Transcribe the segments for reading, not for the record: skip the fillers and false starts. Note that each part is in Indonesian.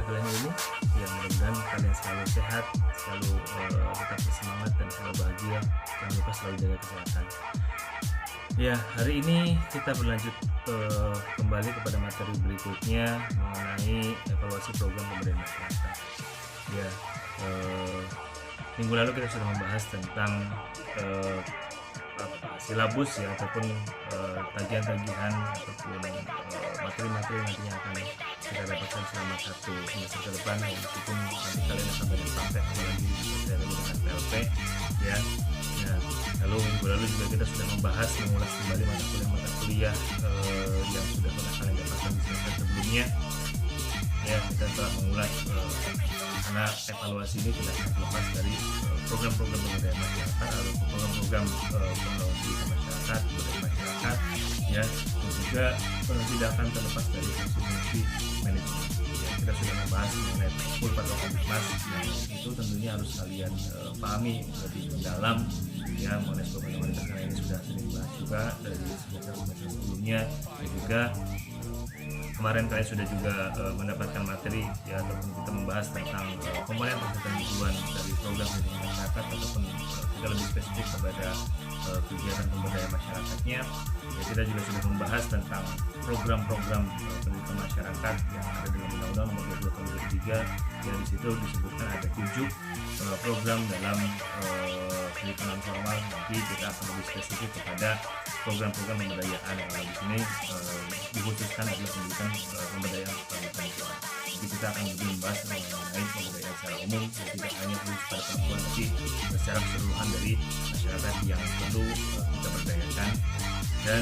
kalian ini. Ya mudah-mudahan kalian selalu sehat, selalu tetap bersemangat dan selalu bahagia. Jangan lupa selalu jaga kesehatan. Ya, hari ini kita berlanjut kembali kepada materi berikutnya mengenai evaluasi program pemberdayaan masyarakat. Ya, minggu lalu kita sudah membahas tentang silabus ya, ataupun tagihan-tagian ataupun materi-materi nantinya akan kita dapatkan selama satu semester ke depan, meskipun nanti kalian akan banyak praktek apalagi dengan PLP ya. Nah, lalu minggu lalu juga kita sudah mengulas kembali mata kuliah yang sudah pernah kalian dapatkan di semester sebelumnya. Ya, kita telah mengulas karena evaluasi ini tidak akan lepas dari program-program pemberdayaan masyarakat atau program-program pendidikan masyarakat, ya, dan juga tidak akan terlepas dari fungsi-fungsi manajemen. Ya, kita sudah membahas mengenai full patokan kelas yang itu tentunya harus kalian pahami lebih mendalam ya, mengenai program karena ini sudah sering dibahas juga dari semester sebelumnya, dan juga kemarin kalian sudah juga mendapatkan materi ya, ataupun kita membahas tentang komponen peserta didikan dari program pendidikan masyarakat, ataupun kita lebih spesifik kepada kegiatan pemberdayaan masyarakatnya. Ya, kita juga sudah membahas tentang program-program pendidikan masyarakat yang ada dalam Undang-Undang Nomor 22 Tahun 2003. Ya, di situ disebutkan ada 7 program dalam pendidikan non formal. Nanti kita akan lebih spesifik kepada program-program pemberdayaan. Kalau di sini dikhususkan adalah pendidikan pemberdayaan perempuan. Jadi kita akan lebih membahas mengenai pemberdayaan secara umum, tidak hanya khusus pada perempuan, tapi secara keseluruhan dari masyarakat yang perlu kita berdayakan. Dan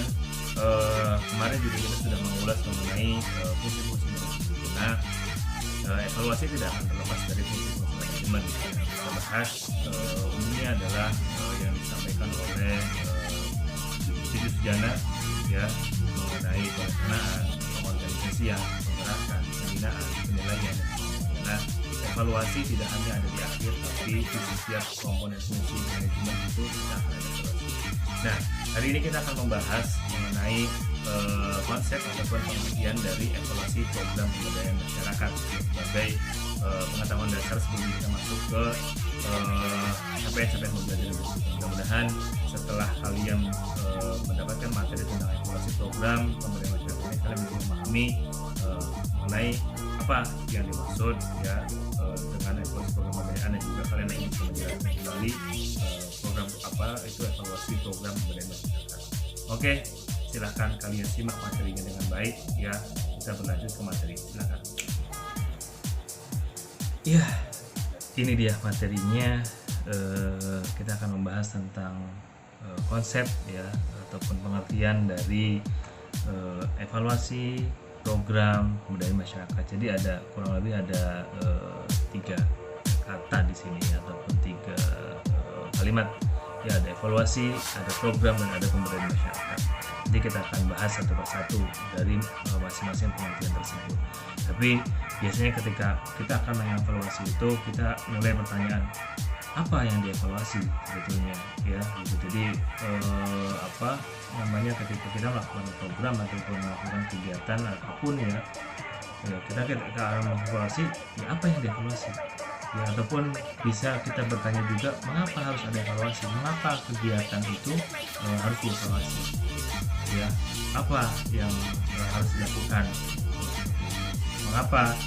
kemarin juga kita sudah mengulas mengenai fungsi-fungsi manajemen. Nah, evaluasi tidak akan terlepas dari fungsi-fungsi manajemen. Kita bahas umumnya adalah yang disampaikan oleh Siti Sujana ya, mengenai perencanaan, pengorganisasian, penggerakan, pembinaan, penilaian. Nah, evaluasi tidak hanya ada di akhir, tapi di setiap komponen fungsi manajemen itu kita akan ada evaluasi. Nah, hari ini kita akan membahas mengenai konsep ataupun pengertian dari evaluasi program pemberdayaan masyarakat sebagai pengetahuan dasar sebelum kita masuk ke capaian-capaian pembelajaran berikutnya. Mudah-mudahan setelah kalian mendapatkan materi tentang evaluasi program pemberdayaan masyarakat ini, kalian bisa memahami mengenai apa yang dimaksud ya dengan evaluasi program pemberdayaan, dan juga kalian ingin bisa menjelaskan kembali program apa itu evaluasi program pemberdayaan masyarakat. Oke, silahkan kalian simak materinya dengan baik ya. Kita berlanjut ke materi, silahkan. Ya, ini dia materinya. Kita akan membahas tentang konsep ya, ataupun pengertian dari evaluasi program pemberdayaan masyarakat. Jadi ada kurang lebih ada 3 kata di sini ya, ataupun 3 kalimat ya, ada evaluasi, ada program, dan ada pemberdayaan masyarakat. Jadi kita akan bahas satu persatu dari masing-masing pengertian tersebut. Tapi biasanya ketika kita akan mengevaluasi itu, kita mulai pertanyaan apa yang dievaluasi sebetulnya ya gitu. Jadi apa namanya, ketika kita melakukan program ataupun melakukan kegiatan apapun ya, kita akan mengevaluasi ya apa yang dievaluasi ya, ataupun bisa kita bertanya juga mengapa harus ada evaluasi, mengapa kegiatan itu harus dievaluasi ya, apa yang harus dilakukan, mengapa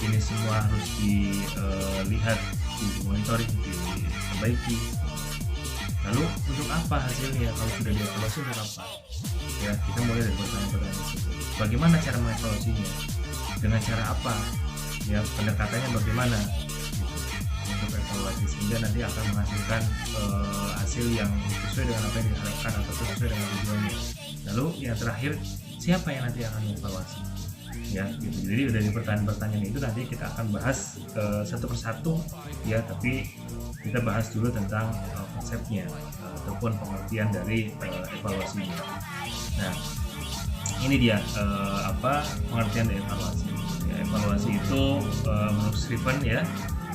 ini semua harus dilihat, dimonitoring, diperbaiki. Lalu untuk apa hasilnya kalau sudah dievaluasi, untuk apa ya? Kita mulai dari pertanyaan-pertanyaan tersebut. Bagaimana cara mengevaluasinya, dengan cara apa ya, pendekatannya bagaimana gitu, untuk evaluasi, sehingga nanti akan menghasilkan hasil yang sesuai dengan apa yang diharapkan atau sesuai dengan tujuannya. Lalu yang terakhir, siapa yang nanti akan mengevaluasi ya gitu. Jadi dari pertanyaan-pertanyaan itu nanti kita akan bahas satu persatu ya, tapi kita bahas dulu tentang konsepnya ataupun pengertian dari evaluasinya. Nah, ini dia pengertian dari evaluasi ya. Evaluasi itu menurut Stephen ya,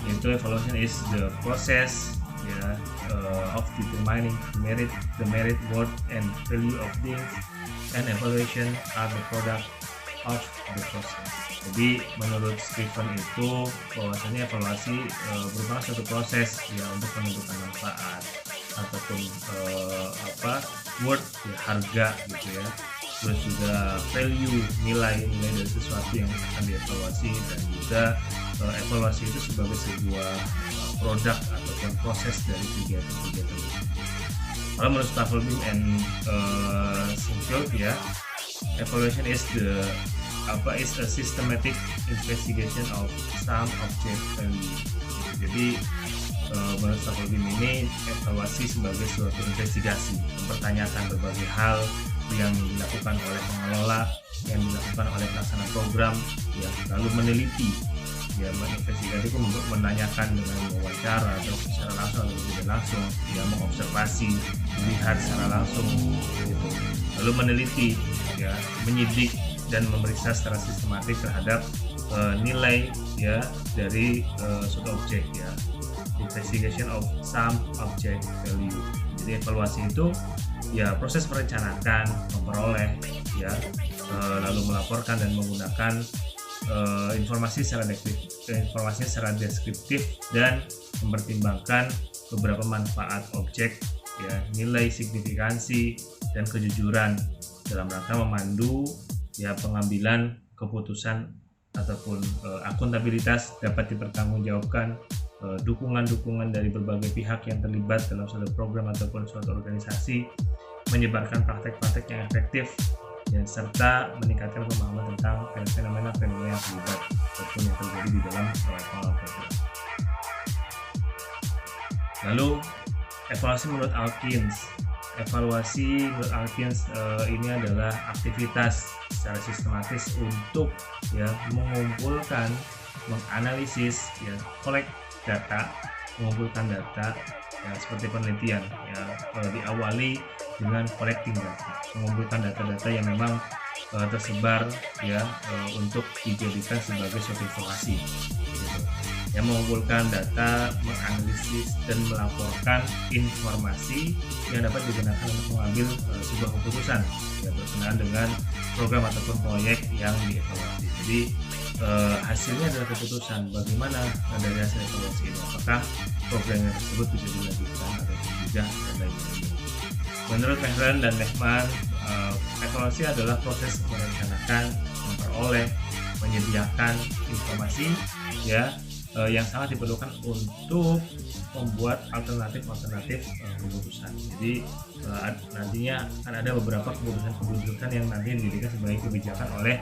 yaitu evaluation is the process ya of determining the merit, worth, and value of things, and evaluation are the product of the process. Jadi menurut Stephen itu bahwasanya evaluasi merupakan suatu proses ya untuk menentukan manfaat ataupun worth ya, harga gitu ya, terus juga value nilai dari sesuatu yang akan dievaluasi, dan juga evaluasi itu sebagai sebuah produk ataupun proses dari kegiatan-kegiatan itu. Kalau menurut Staffelbeam and Sinfield ya, evaluation is a systematic investigation of some object value. Jadi menurut Staffelbeam ini evaluasi sebagai suatu investigasi, mempertanyakan berbagai hal yang dilakukan oleh pengelola, yang dilakukan oleh pelaksana program, ya, lalu meneliti, ya, menginvestigasi itu menanyakan dengan wawancara atau secara langsung atau tidak langsung, ya, mengobservasi, melihat secara langsung, gitu. Lalu meneliti, ya, menyidik dan memeriksa secara sistematis terhadap nilai ya dari suatu objek, ya, investigation of some object value. Jadi evaluasi itu ya proses merencanakan, memperoleh, ya, lalu melaporkan dan menggunakan informasi secara deskriptif dan mempertimbangkan beberapa manfaat objek, ya, nilai signifikansi dan kejujuran dalam rangka memandu ya pengambilan keputusan ataupun akuntabilitas dapat dipertanggungjawabkan, dukungan-dukungan dari berbagai pihak yang terlibat dalam suatu program ataupun suatu organisasi, menyebarkan praktek-praktek yang efektif, dan serta meningkatkan pemahaman tentang fenomena-fenomena yang terlibat ataupun yang terjadi di dalam pengelolaan program. Lalu evaluasi menurut Alkins ini adalah aktivitas secara sistematis untuk ya mengumpulkan, menganalisis, ya, mengumpulkan data ya, seperti penelitian ya, diawali dengan collecting data, mengumpulkan data-data yang memang tersebar ya untuk dijadikan sebagai suatu informasi gitu. Ya, mengumpulkan data, menganalisis dan melaporkan informasi yang dapat digunakan untuk mengambil sebuah keputusan ya berkenaan dengan program ataupun proyek yang dievaluasi. Jadi hasilnya adalah keputusan bagaimana dari hasil evaluasi ini, apakah programnya tersebut bisa dilanjutkan atau tidak, dan lain-lain. Menurut Mehran dan Lehman, evaluasi adalah proses merencanakan, memperoleh, menyediakan informasi ya yang sangat diperlukan untuk membuat alternatif keputusan. Jadi nantinya akan ada beberapa keputusan yang nanti dijadikan sebagai kebijakan oleh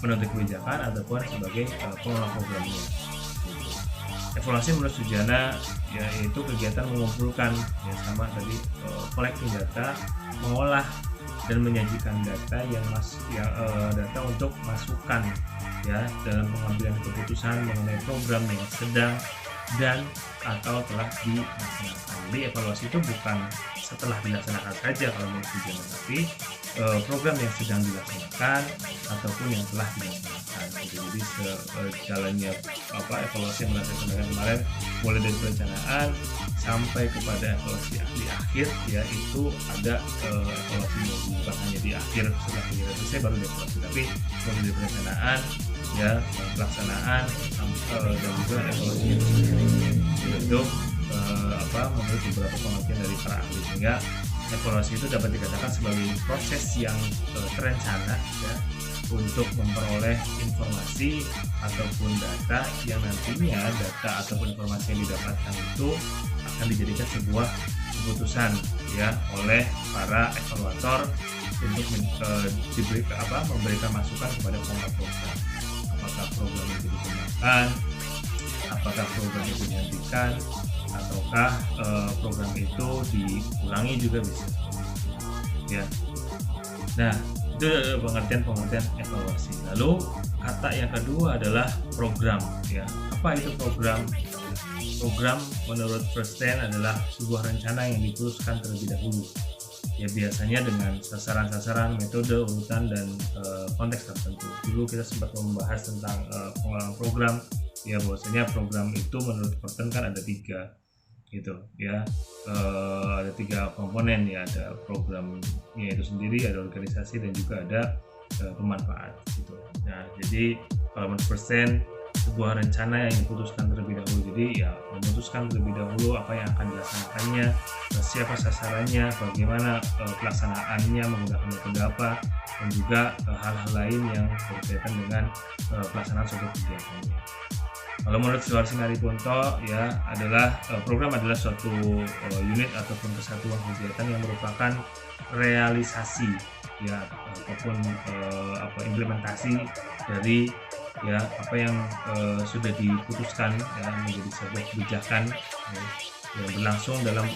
penentu kebijakan ataupun sebagai pengelola programnya. Evaluasi menurut Sujana yaitu kegiatan mengumpulkan ya sama tadi collecting data, mengolah dan menyajikan data data untuk masukan ya dalam pengambilan keputusan mengenai program yang sedang dan atau telah dilaksanakan. Jadi evaluasi itu bukan setelah dilaksanakan saja kalau menurut Sujana, tapi program yang sedang dilaksanakan ataupun yang telah dilaksanakan. Jadi jalannya evaluasi yang dilaksanakan kemarin mulai dari perencanaan sampai kepada evaluasi di akhir ya, itu ada evaluasi bukan hanya di akhir setelah kegiatan selesai baru dievaluasi, tapi mulai dari perencanaan ya, pelaksanaan dan juga evaluasi itu sendiri untuk menurut beberapa pengertian dari para ahli, sehingga evaluasi itu dapat dikatakan sebagai proses yang terencana ya untuk memperoleh informasi ataupun data yang nantinya data ataupun informasi yang didapatkan itu akan dijadikan sebuah keputusan ya oleh para evaluator untuk memberikan masukan kepada pengelola program. Apakah program itu dikembangkan, apakah program itu dihentikan, ataukah program itu dikurangi juga bisa ya. Nah, itu pengertian evaluasi. Lalu kata yang kedua adalah program ya. Apa itu program? Program menurut Bernstein adalah sebuah rencana yang diteruskan terlebih dahulu ya, biasanya dengan sasaran-sasaran, metode, urutan, dan konteks tertentu. Dulu kita sempat membahas tentang pengelolaan program ya, bahwasanya program itu menurut Bernstein kan ada 3 gitu ya, ada 3 komponen ya, ada programnya itu sendiri, ada organisasi, dan juga ada pemanfaat gitu. Nah, jadi kalau 100% sebuah rencana yang diputuskan terlebih dahulu. Jadi ya memutuskan terlebih dahulu apa yang akan dilaksanakannya, siapa sasarannya, bagaimana pelaksanaannya, menggunakan metode apa, dan juga hal-hal lain yang berkaitan dengan pelaksanaan suatu kegiatannya. Kalau menurut Suharsin Aripunto ya adalah program adalah suatu unit ataupun kesatuan kegiatan yang merupakan realisasi ya ataupun implementasi dari ya apa yang sudah diputuskan ya menjadi sebuah kebijakan ya, yang berlangsung dalam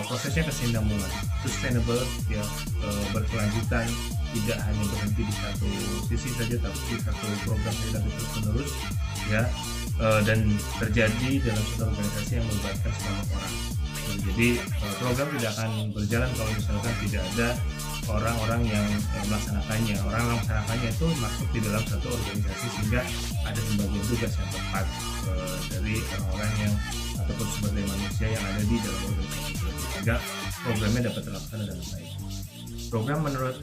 prosesnya kesinambungan sustainable ya berkelanjutan, tidak hanya berhenti di satu sisi saja tapi satu program saja tapi terus menerus ya dan terjadi dalam suatu organisasi yang melibatkan semua orang. Jadi program tidak akan berjalan kalau misalkan tidak ada orang-orang yang melaksanakannya. Orang yang melaksanakannya itu masuk di dalam satu organisasi sehingga ada pembagian tugas yang tepat dari orang-orang yang ataupun sumber daya manusia yang ada di dalam organisasi tersebut sehingga programnya dapat terlaksana dengan baik. Program menurut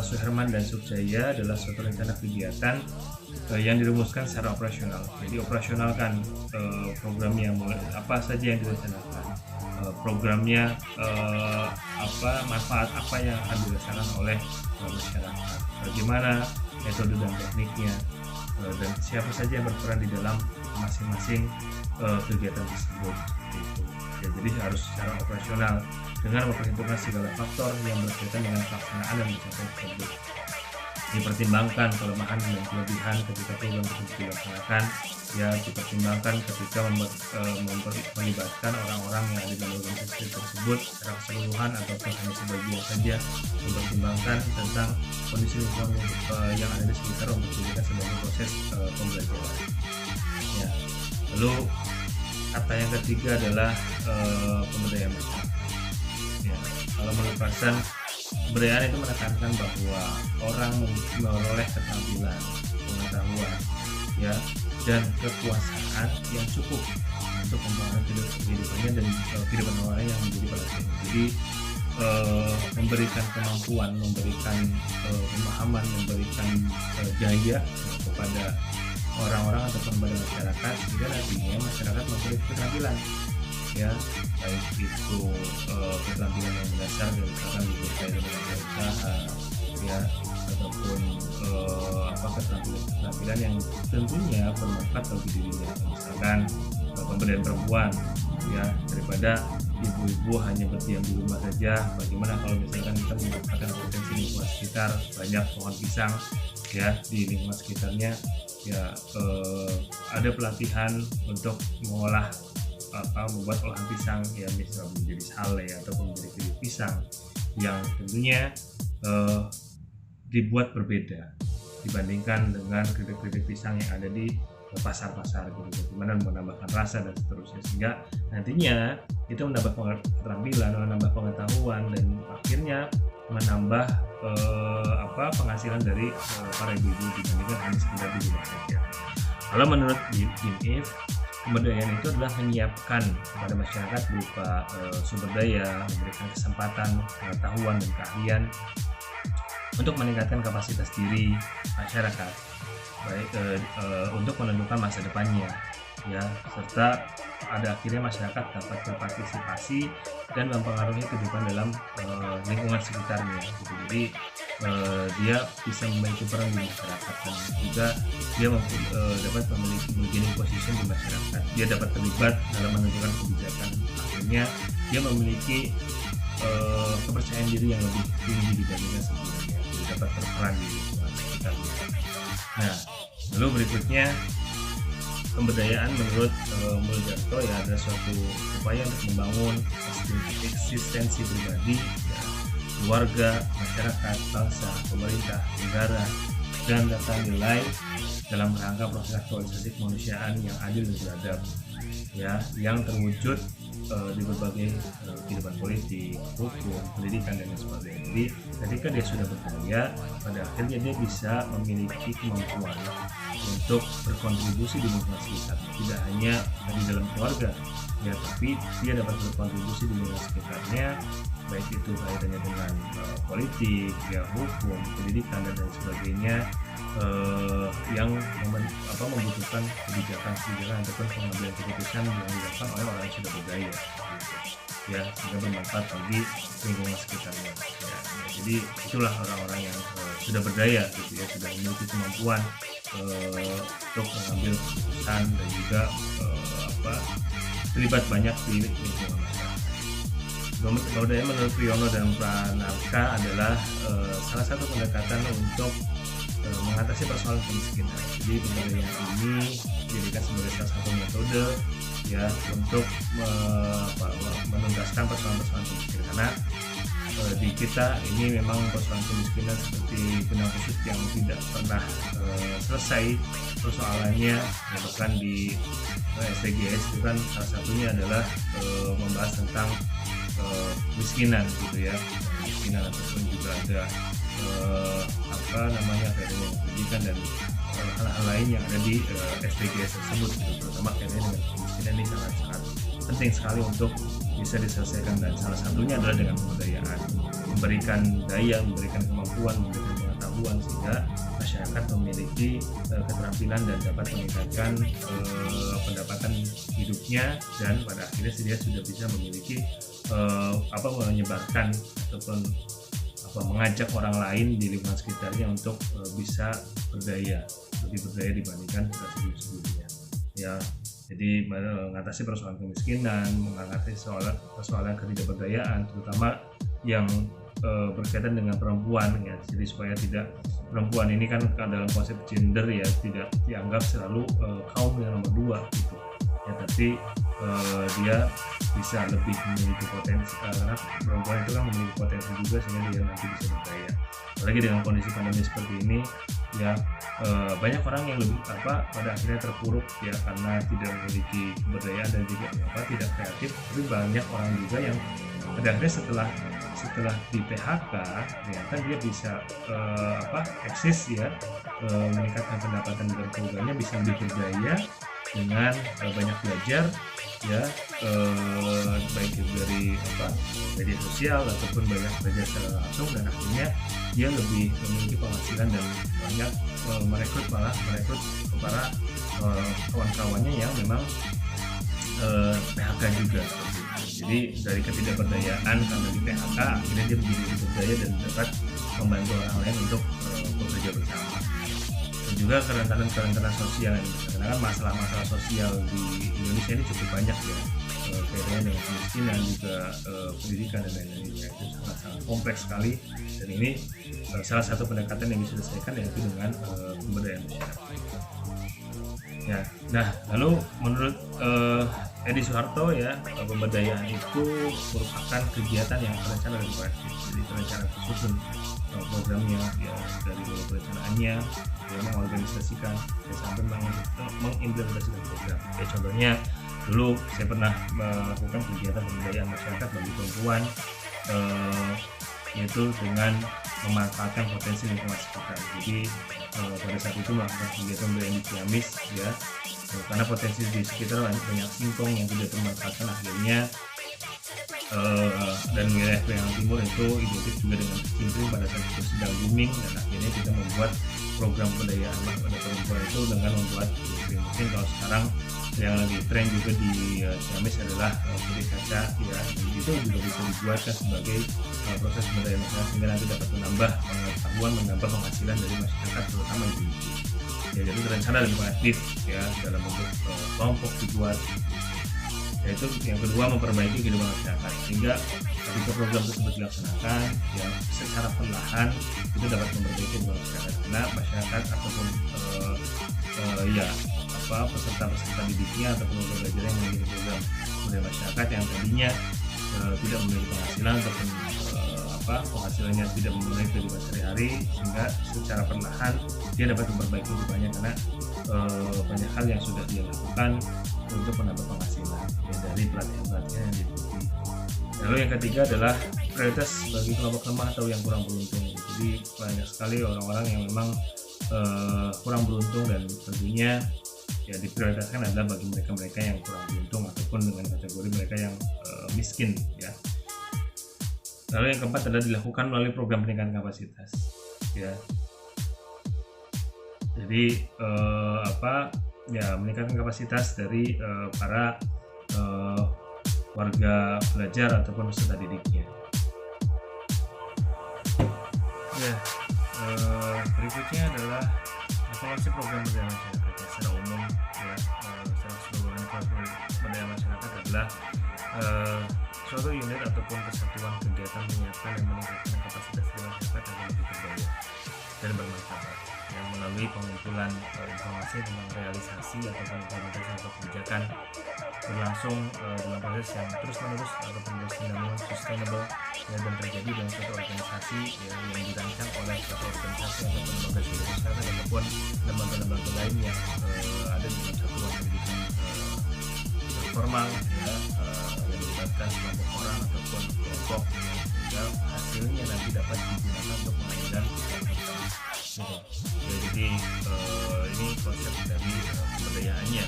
Suherman dan Sukhjaya adalah suatu rencana kegiatan yang dirumuskan secara operasional. Jadi operasionalkan programnya apa saja yang direncanakan, programnya manfaat apa yang akan dirasakan oleh masyarakat, bagaimana metode dan tekniknya, dan siapa saja yang berperan di dalam masing-masing kegiatan tersebut. Gitu. Ya, jadi harus secara operasional dengan memperhitungkan segala faktor yang berkaitan dengan pelaksanaan dan pencapaian tersebut. Dipertimbangkan kelemahan dan kelebihan ketika program tersebut dilaksanakan, ya dipertimbangkan ketika melibatkan orang-orang yang ada dalam organisasi tersebut secara keseluruhan ataupun hanya sebagian saja, mempertimbangkan tentang kondisi lingkungan yang ada di sekitar untuk dijadikan sebagai proses pembelajaran. Ya. Lalu kata yang ketiga adalah pemberdayaan masyarakat. Ya, kalau menurut Parsan, pemberdayaan itu menekankan bahwa orang memperoleh keterampilan, pengetahuan, ya, dan kekuasaan yang cukup untuk mempengaruhi kehidupannya dan kehidupan orang yang menjadi perhatian. Jadi memberikan kemampuan, memberikan pemahaman, memberikan daya kepada orang-orang atau kepada masyarakat sehingga nantinya masyarakat memiliki keterampilan, ya baik itu keterampilan yang mendasar misalkan berkaitan dengan usaha ya ataupun keterampilan yang tentunya bermanfaat bagi dirinya, misalkan pemberdayaan perempuan ya, daripada ibu-ibu hanya berdiam di rumah saja. Bagaimana kalau misalkan kita memanfaatkan potensi lingkungan sekitar, banyak pohon pisang ya di lingkungan sekitarnya ya, ada pelatihan untuk mengolah membuat olahan pisang ya, misalnya menjadi sale ataupun menjadi keripik pisang yang tentunya dibuat berbeda dibandingkan dengan keripik pisang yang ada di pasar-pasar gitu, bagaimana menambahkan rasa dan seterusnya, sehingga nantinya itu menambah keterampilan, menambah pengetahuan dan akhirnya menambah penghasilan dari para ibu-ibu dibandingkan hanya sekedar di rumah saja. Kalau menurut Jim If, pemberdayaan itu adalah menyiapkan kepada masyarakat berupa sumber daya, memberikan kesempatan, pengetahuan dan keahlian untuk meningkatkan kapasitas diri masyarakat, baik untuk menentukan masa depannya, ya, serta ada akhirnya masyarakat dapat berpartisipasi dan mempengaruhi kehidupan dalam lingkungan sekitarnya. Gitu. Jadi dia bisa memiliki peran di masyarakat dan juga dia dapat memiliki bargaining position di masyarakat. Dia dapat terlibat dalam menentukan kebijakan. Akhirnya dia memiliki kepercayaan diri yang lebih tinggi dibandingkan sebelumnya. Dia dapat berperan di lingkungan sekitarnya. Nah, lalu berikutnya pemberdayaan menurut Muljarto ya adalah suatu upaya untuk membangun eksistensi pribadi, ya, keluarga, masyarakat, bangsa, pemerintah, negara, dan data nilai dalam rangka proses aktualisasi kemanusiaan yang adil dan beradab, ya, yang terwujud di berbagai kehidupan politik, hukum, pendidikan dan lain sebagainya. Jadi ketika dia sudah bekerja, pada akhirnya dia bisa memiliki kemampuan untuk berkontribusi di lingkungan sekitar, tidak hanya di dalam keluarga ya, tapi dia dapat berkontribusi di lingkungan sekitarnya, baik itu kaitannya dengan politik, ya hukum, pendidikan dan lain sebagainya, yang membutuhkan kebijakan ataupun pengambilan keputusan yang dilakukan oleh orang yang sudah berdaya gitu. Ya, sehingga bermanfaat bagi lingkungan sekitarnya ya. Jadi itulah orang-orang yang sudah berdaya gitu ya, sudah memiliki kemampuan untuk mengambil keputusan dan juga terlibat banyak di lingkungan masyarakat. Budaya menurut Priyono dan Pranaka adalah salah satu pendekatan untuk mengatasi persoalan kemiskinan. Jadi pemberdayaan ini dijadikan sebagai salah satu metode ya untuk menuntaskan persoalan-persoalan kemiskinan, karena di kita ini memang persoalan kemiskinan seperti benang kusut yang tidak pernah selesai persoalannya. Bahkan di SDGs itu kan salah satunya adalah membahas tentang kemiskinan gitu ya, kemiskinan ataupun juga ada kaitannya pendidikan dan hal-hal lain yang ada di SDGs tersebut gitu. Terutama kaitannya dengan kemiskinan ini sangat penting sekali untuk bisa diselesaikan, dan salah satunya adalah dengan pemberdayaan, memberikan daya, memberikan kemampuan, memberikan pengetahuan sehingga masyarakat memiliki keterampilan dan dapat meningkatkan pendapatan hidupnya, dan pada akhirnya dia sudah bisa memiliki menyebarkan ataupun mengajak orang lain di lingkungan sekitarnya untuk bisa lebih berdaya dibandingkan sebelum-sebelumnya ya. Jadi mengatasi persoalan kemiskinan, mengatasi persoalan ketidakberdayaan, terutama yang berkaitan dengan perempuan ya. Jadi supaya tidak, perempuan ini kan dalam konsep gender ya, tidak dianggap selalu kaum yang nomor 2 gitu ya, tapi dia bisa lebih memiliki potensi, karena perempuan itu kan memiliki potensi juga sehingga dia nanti bisa berdaya. Apalagi dengan kondisi pandemi seperti ini ya, banyak orang yang lebih pada akhirnya terpuruk ya karena tidak memiliki keberdayaan dan juga tidak kreatif. Tapi banyak orang juga yang pada akhirnya setelah di PHK ternyata dia bisa eksis ya, meningkatkan pendapatan dan keluarganya, bisa lebih berdaya dengan banyak belajar ya, baik dari media sosial ataupun banyak belajar secara langsung, dan akhirnya dia lebih memiliki penghasilan dan banyak merekrut para kawan-kawannya yang memang PHK juga. Jadi dari ketidakberdayaan karena di PHK akhirnya dia menjadi berdaya dan dapat membantu orang lain untuk bekerja bersama. Dan juga kerentanan sosial, karena kan masalah-masalah sosial di Indonesia ini cukup banyak ya, kaitannya dengan kemiskinan, juga pendidikan dan lain-lain ya, itu sangat kompleks sekali, dan ini salah satu pendekatan yang bisa diselesaikan yaitu dengan pemberdayaan masyarakat ya. Nah, lalu menurut Edi Soeharto ya, pemberdayaan itu merupakan kegiatan yang terencana dan proaktif. Jadi terencana tersusun programnya ya, dari mulai perencanaannya ya, mengorganisasikan ya, sampai mengimplementasikan program. Ya, contohnya dulu saya pernah melakukan kegiatan pemberdayaan masyarakat bagi perempuan, yaitu dengan memanfaatkan potensi lingkungan sekitar. Jadi pada saat itu melakukan kegiatan pemberdayaan di Ciamis ya, karena potensi di sekitar banyak singkong yang tidak termanfaatkan, akhirnya dan wilayah Priangan Timur itu identik juga dengan kecimpring pada saat itu sedang booming, dan akhirnya kita membuat program pemberdayaan pada perempuan itu dengan membuat kecimpring. Mungkin kalau sekarang yang lagi tren juga di Ciamis adalah putih kaca ya, itu juga bisa dibuatkan sebagai proses pemberdayaan masyarakat sehingga nanti dapat menambah pengetahuan, menambah penghasilan dari masyarakat, terutama ibu-ibu ya. Jadi terencana dan proaktif ya dalam bentuk kelompok dibuat. Yaitu yang kedua, memperbaiki kehidupan masyarakat sehingga ketika program tersebut dilaksanakan ya secara perlahan itu dapat memperbaiki kehidupan masyarakat, karena masyarakat ataupun peserta didiknya ataupun belajar yang memiliki program budaya masyarakat yang tadinya tidak memiliki penghasilan ataupun penghasilannya tidak memenuhi kehidupan sehari-hari, sehingga secara perlahan dia dapat memperbaiki kehidupannya karena banyak hal yang sudah dia lakukan untuk menambah penghasilan ya, dari pelatihan-pelatihan yang diikuti. Lalu yang ketiga adalah prioritas bagi kelompok lemah atau yang kurang beruntung. Jadi banyak sekali orang-orang yang memang kurang beruntung, dan tentunya ya diprioritaskan adalah bagi mereka-mereka yang kurang beruntung ataupun dengan kategori mereka yang miskin ya. Lalu yang keempat adalah dilakukan melalui program peningkatan kapasitas ya. Jadi meningkatkan kapasitas dari para warga belajar ataupun peserta didiknya. Ya, berikutnya adalah evaluasi program pemberdayaan masyarakat secara umum ya. Secara keseluruhan pemberdayaan masyarakat adalah suatu unit ataupun kesatuan kegiatan menyiapkan dan meningkatkan kapasitas di masyarakat agar lebih berdaya dan bermanfaat yang melalui pengumpulan informasi tentang realisasi atau implementasi atau kebijakan berlangsung dalam proses yang terus-menerus ataupun sustainable ya, dan terjadi dalam suatu organisasi ya, yang dirancang oleh suatu organisasi ataupun lembaga civil society ataupun lembaga-lembaga lain yang ada di dalam satuan pendidikan formal ya, yang melibatkan kelompok orang ataupun kelompok ya, hasilnya nanti dapat digunakan untuk pengadilan gitu. Ya, jadi ini konsep dari pemberdayaannya.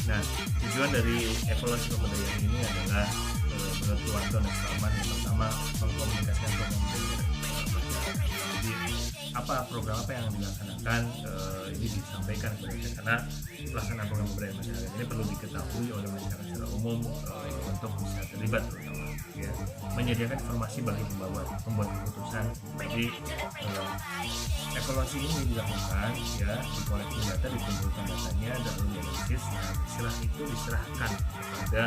Nah, tujuan dari evaluasi pemberdayaan ini adalah menurut Tuanto dan Salman yang pertama mengkomunikasikan program pemberdayaan masyarakat. Jadi program apa yang dilaksanakan ini disampaikan kepada kita, karena pelaksanaan program pemberdayaan masyarakat ini perlu diketahui oleh masyarakat secara umum untuk bisa terlibat terutama ya, menyediakan informasi bagi pembuat keputusan. Jadi evaluasi ini dilakukan ya, dikoleksi data, dikumpulkan datanya dan dianalisis. Nah, setelah itu diserahkan kepada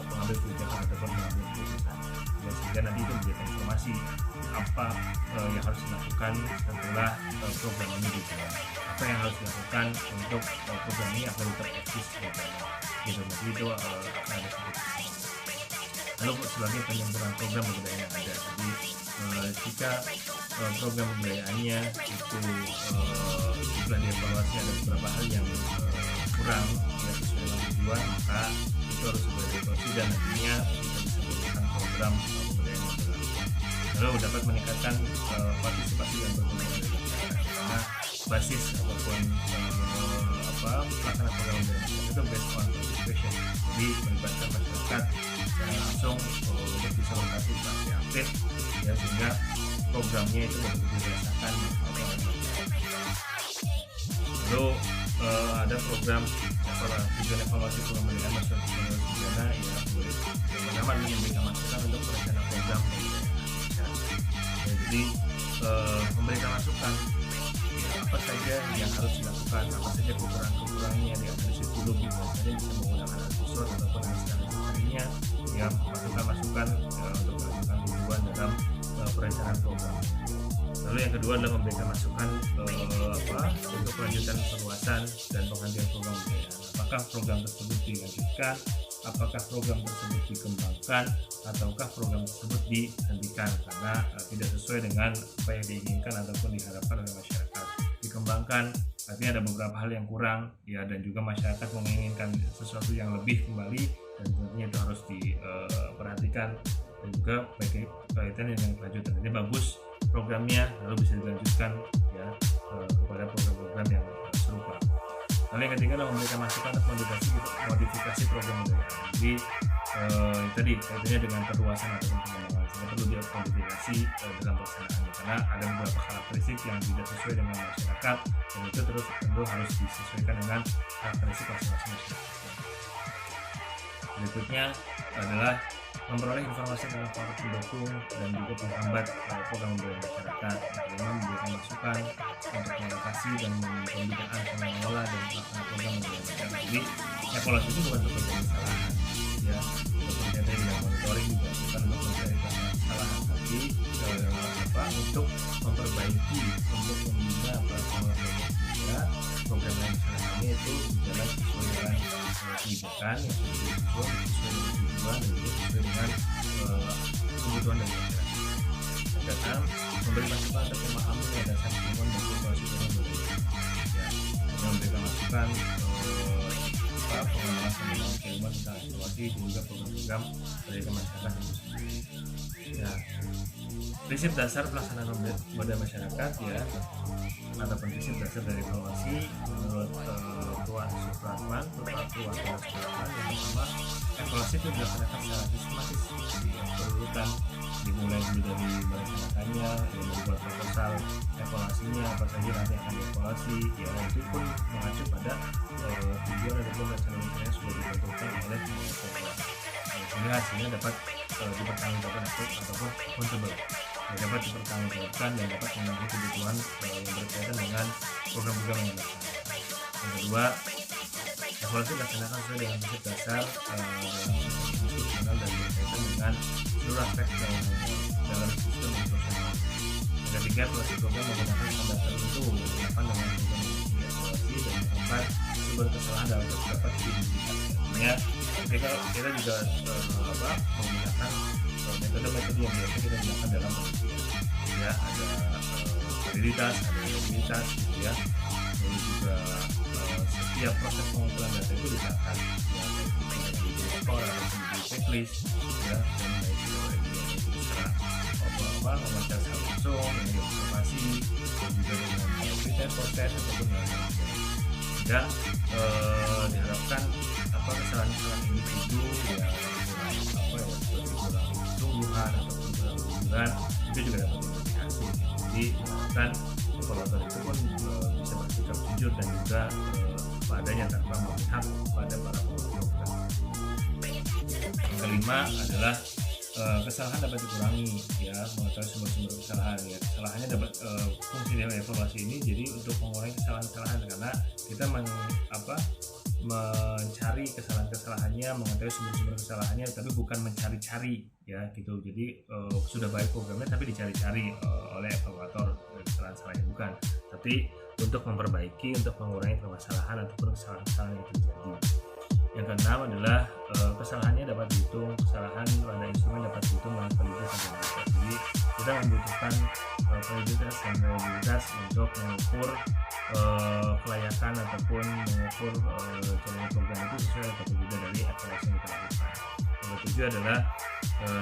pengambil kebijakan ataupun pengambil keputusan ya, sehingga nanti itu menjadi informasi apa yang harus dilakukan setelah program ini dijalankan, apa yang harus dilakukan untuk program ini agar tetap eksis programnya gitu. Nanti itu akan ada keputusan. Lalu sebagai penyempurnaan program pemberdayaan yang ada, jadi jika program pemberdayaannya itu setelah dievaluasi ada beberapa hal yang kurang ya, sesuai dengan tujuan, maka itu harus segera dievaluasi dan nantinya kita bisa menggunakan program pemberdayaan yang baru. Lalu dapat meningkatkan partisipasi dan berkomunikasi dengan masyarakat, karena basis ataupun pelaksanaan program pemberdayaan itu based on participation, jadi melibatkan masyarakat secara langsung untuk bisa berpartisipasi aktif ya, sehingga programnya itu betul-betul dirasakan oleh masyarakat. Lalu ada program tujuan evaluasi program pemberdayaan masyarakat pidana ya, pertama memberikan masukan untuk perencanaan program pemberdayaan masyarakat ya, jadi memberikan masukan ya, apa saja yang harus dilakukan, apa saja kekurangan-kekurangannya dianalisis dulu, misalnya bisa menggunakan analisis ataupun analisisnya ya, masukan-masukan untuk menentukan tujuan dalam perencanaan program. Lalu yang kedua adalah memberikan masukan untuk kelanjutan perluasan dan penghentian program pemberdayaan. Apakah program tersebut dilanjutkan, apakah program tersebut dikembangkan, ataukah program tersebut dihentikan karena tidak sesuai dengan apa yang diinginkan ataupun diharapkan oleh masyarakat. Dikembangkan artinya ada beberapa hal yang kurang ya, dan juga masyarakat menginginkan sesuatu yang lebih kembali, dan tentunya itu harus diperhatikan, dan juga kaitannya dengan kelanjutan. Jadi bagus programnya, lalu bisa dilanjutkan ya kepada program-program yang serupa. Lalu yang ketiga adalah memberikan masukan atau modifikasi program pemberdayaan. Jadi tadi kaitannya dengan perluasan atau pengembangan, sehingga perlu dimodifikasi dalam pelaksanaannya, karena ada beberapa karakteristik yang tidak sesuai dengan masyarakat, dan itu terus tentu harus disesuaikan dengan karakteristik masing-masing masyarakat. Berikutnya adalah memperoleh informasi tentang faktor pendukung dan juga penghambat program pemberdayaan masyarakat, bagaimana memberikan masukan untuk melokasi dan pembinaan pengelola dan pelaksanaan program pemberdayaan masyarakat. Jadi evaluasi itu bukan untuk mencari kesalahan ya, untuk mencari dan monitoring juga bukan untuk mencari kesalahan, tapi untuk memperbaiki, untuk membina program yang misalnya itu berjalan sesuai dengan kebijakan yang sesuai dengan tujuan dan juga sesuai dengan kebutuhan dari masyarakat. Yang keenam, memberi masukan untuk memahami landasan lingkungan dan evaluasi program pemberdayaan. Ya, memberikan masukan pengembangan keilmuan tentang evaluasi dan juga program-program pendidikan masyarakat itu sendiri. Nah, prinsip dasar pelaksanaan model masyarakat ya, ataupun prinsip dasar dari evaluasi menurut Tuan Supratman, yang pertama, evaluasi itu dilaksanakan secara sistematis, berurutan, dimulai dulu dari merencanakannya, membuat proposal evaluasinya, apa saja nanti akan dievaluasi, ya itu pun mengacu pada tujuan ataupun rencana-rencana yang sudah ditentukan oleh program, sehingga hasilnya dapat dipertanggungjawabkan ataupun accountable, dapat dipertanggungjawabkan dan dapat memenuhi kebutuhan yang berkaitan dengan program-program yang dilaksanakan. Yang kedua, evaluasi dilaksanakan sesuai dengan prinsip dasar institusional dan berkaitan dengan seluruh aspek dalam sistem institusional. Yang ketiga, evaluasi program menggunakan standar tertentu yang dilakukan dengan program evaluasi dan keempat, sumber kesalahan dapat diidentifikasinya. Kita juga menggunakan metode-metode yang biasa kita gunakan dalam penelitian. Ya, ada validitas, ada reliabilitas, gitu ya. Lalu juga setiap proses pengumpulan data itu dicatat, ya, baik itu di skor atau di checklist, ya, dan baik itu secara membaca secara langsung, dengan observasi, dan juga dengan proses ataupun lain-lain. Sehingga diharapkan kesalahan-kesalahan individu ya seperti kurang sungguhan ataupun kurang jujuran itu juga dapat diidentifikasi. Jadi kan evaluator itu pun bisa bersikap jujur dan juga padanya tanpa memihak pada para program. Yang kelima adalah kesalahan dapat dikurangi, ya, mengetahui sumber-sumber kesalahan, ya. Kesalahannya dapat fungsi dari evaluasi ini jadi untuk mengurangi kesalahan-kesalahan, karena kita mencari kesalahan-kesalahannya, mengetahui sumber-sumber kesalahannya, tapi bukan mencari-cari, ya, gitu. Jadi sudah baik programnya tapi dicari-cari oleh evaluator kesalahan-kesalahannya, bukan, tapi untuk memperbaiki, untuk mengurangi permasalahan ataupun kesalahan-kesalahan yang terjadi. Yang keenam adalah kesalahannya dapat dihitung, kesalahan pada instrumen dapat dihitung melalui validitas dan reliabilitas. Jadi kita membutuhkan validitas dan reliabilitas untuk mengukur kelayakan ataupun mengukur jalannya program itu sesuai atau tidak dari evaluasi yang kita lakukan. Yang ketujuh adalah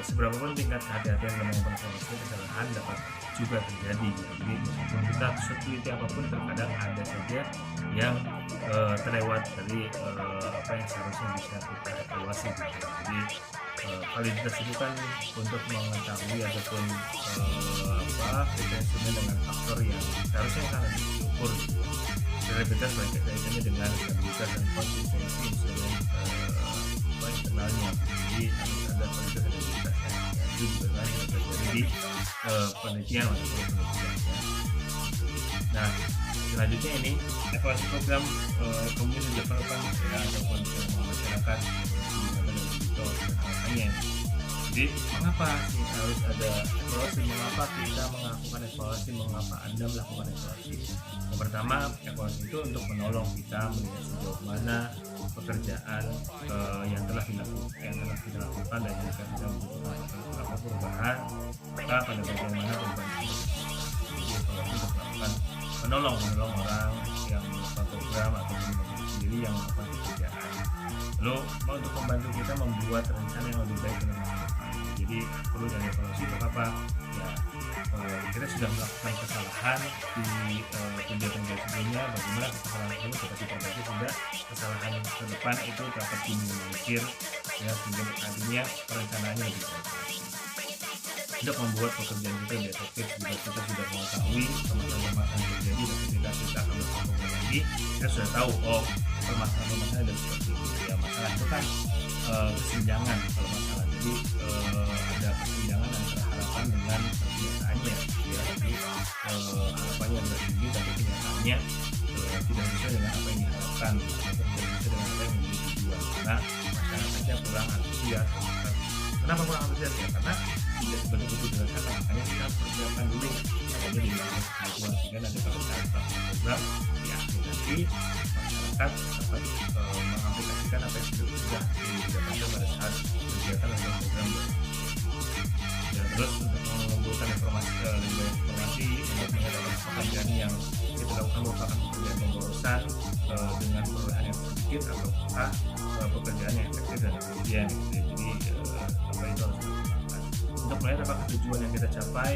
seberapapun tingkat kehati-hatian dalam melakukan kesalahan dapat juga terjadi. Jadi meskipun kita seteliti apapun, terkadang ada saja yang terlewat dari apa yang seharusnya bisa kita evaluasi. Jadi validitas itu kan untuk mengetahui ataupun kita instrumen dengan faktor yang seharusnya akan diukur. Reliabilitas banyak kaitannya dengan stabilitas dan konsistensi instrumen internalnya. Jadi harus ada validitas dan stabilitasnya. Itu juga kan terjadi di penelitian atau penelitian. Nah, selanjutnya ini evaluasi program community development, ya, ataupun masyarakat dan alasannya. Jadi mengapa sih harus ada evaluasi? Mengapa kita melakukan evaluasi? Mengapa Anda melakukan evaluasi? Yang pertama, evaluasi itu untuk menolong kita melihat sejauh mana pekerjaan yang telah kita lakukan, dan jika kita membutuhkan perubahan, maka pada bagian mana perubahan itu. Jadi evaluasi untuk melakukan menolong orang yang melakukan program ataupun sendiri yang melakukan pekerjaan. Lalu untuk membantu kita membuat rencana yang lebih baik ke depan. Jadi perlu dari evaluasi untuk apa? Ya, kita sudah melakukan kesalahan di kegiatan sebelumnya, bagaimana kesalahan tersebut dapat diperbaiki sehingga kesalahan ke depan itu dapat diminimalisir, ya, sehingga artinya perencanaannya lebih baik. Untuk membuat pekerjaan kita lebih efektif, jika kita sudah mengetahui permasalahan-permasalahan yang terjadi dan ketika kita akan melakukan program lagi, kita sudah tahu permasalahan-permasalahan ada seperti ini. Ya, masalah itu kan kesenjangan kalau masalah. Jadi ada kesenjangan antara harapan dengan kenyataannya, ya. Jadi harapannya adalah tinggi tapi kenyataannya tidak sesuai dengan apa yang diharapkan atau tidak sesuai dengan apa yang menjadi tujuan, karena masyarakatnya kurang antusias. Kenapa kurang antusias? Ya karena tidak betul-betul dirasakan, makanya kita persiapkan dulu makanya di dalam kebutuhan, sehingga nanti pada saat program ya nanti masyarakat dapat mengaplikasikan apa yang sudah didapatkan pada saat kegiatan atau program. Dan terus untuk mengumpulkan informasi lebih banyak informasi untuk mengetahui pekerjaan yang kita lakukan merupakan pekerjaan pemborosan dengan perolehan yang sedikit ataukah pekerjaan yang efektif dan efisien gitu ya. Jadi apa itu harus dilakukan untuk melihat apakah tujuan yang kita capai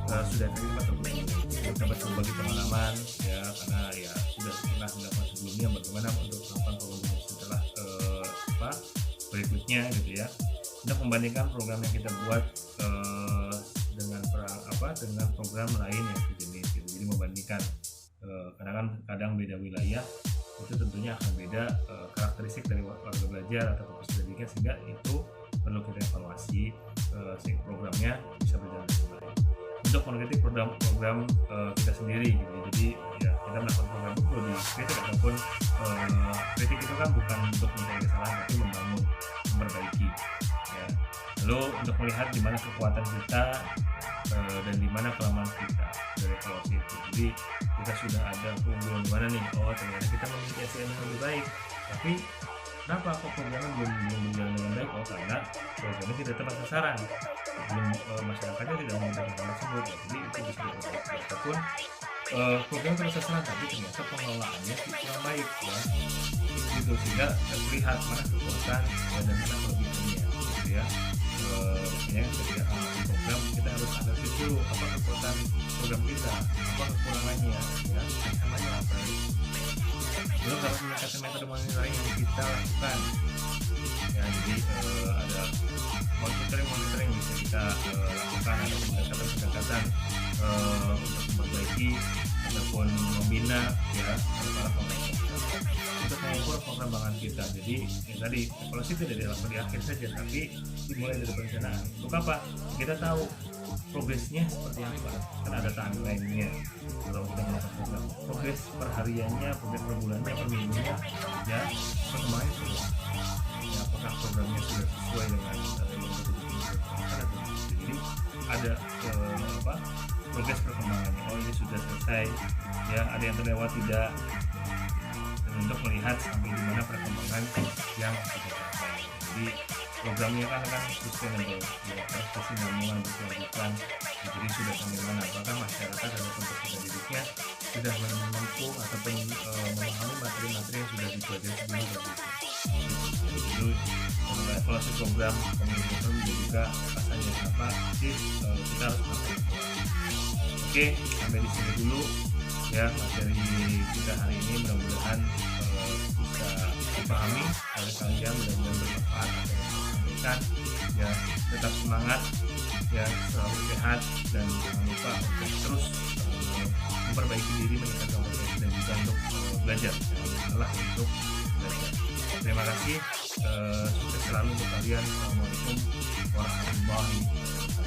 sudah efektif atau belum. Kita dapat berbagi pengalaman ya, karena ya sudah pernah dilakukan sebelumnya, bagaimana untuk melakukan program setelah berikutnya gitu ya, untuk membandingkan program yang kita buat dengan program lain yang sejenis gitu. Jadi membandingkan karena kan kadang beda wilayah itu tentunya akan beda karakteristik dari warga belajar atau proses pendidikan, sehingga itu perlu kita evaluasi sehingga programnya bisa berjalan dengan baik. Untuk mengkritik program kita sendiri gitu. Jadi ya kita melakukan program itu perlu dikritik, ataupun kritik itu kan bukan untuk mencari kesalahan tapi membangun, memperbaiki ya. Lalu untuk melihat di mana kekuatan kita dan di mana kelemahan kita dari evaluasi itu. Jadi kita sudah ada keunggulan di mana nih, oh ternyata kita memiliki SDM yang lebih baik, tapi kenapa kok programnya belum berjalan dengan baik? Oh karena programnya tidak tepat sasaran, masyarakatnya tidak menggunakan hal tersebut ya. Jadi itu bisa diperbaiki. Ataupun program tepat sasaran tapi ternyata pengelolaannya kurang baik ya, gitu, sehingga terlihat mana kekuatan dan mana kelebihannya gitu ya. Makanya ketika program kita harus analisis dulu apa kekuatan program kita, apa kekurangannya ya, ancamannya apa. Belum dapat meningkatkan metode monitoring yang kita lakukan ya. Jadi ada monitoring bisa kita lakukan, ada pendekatan untuk memperbaiki ataupun membina ya para pemain untuk mengukur pengembangan kita. Jadi yang tadi evaluasi tidak dilakukan di akhir saja, tapi dimulai dari perencanaan. Untuk apa? Kita tahu progresnya seperti apa, kan ada timeline-nya. Kalau kita melakukan program, progres per hariannya, progres per bulannya, per minggunya, ya perkembangannya semua. Ya, apakah programnya sudah sesuai dengan yang kita tujukan? Jadi ada progres perkembangannya. Oh ini sudah selesai, ya ada yang terlewat tidak. Untuk melihat sampai di mana perkembangan yang kita capai. Jadi programnya kan sustainable, ya, kesinambungan berkelanjutan. Jadi sudah sampai mana? Apakah masyarakat atau peserta didiknya sudah menempuh ataupun memahami materi-materi yang sudah dipelajari sebelumnya? Jadi evaluasi program komunitas juga rasanya apa sih kita harus melakukan. Oke, sampai di sini dulu ya materi kita hari ini. Mudah-mudahan bisa dipahami oleh kalian, mudah-mudahan bermanfaat apa yang saya sampaikan ya. Tetap semangat ya, selalu sehat, dan jangan lupa untuk terus memperbaiki diri, meningkatkan kompetensi, dan juga untuk belajar, jangan salah untuk belajar. Terima kasih, sukses selalu untuk kalian. Assalamualaikum warahmatullahi wabarakatuh.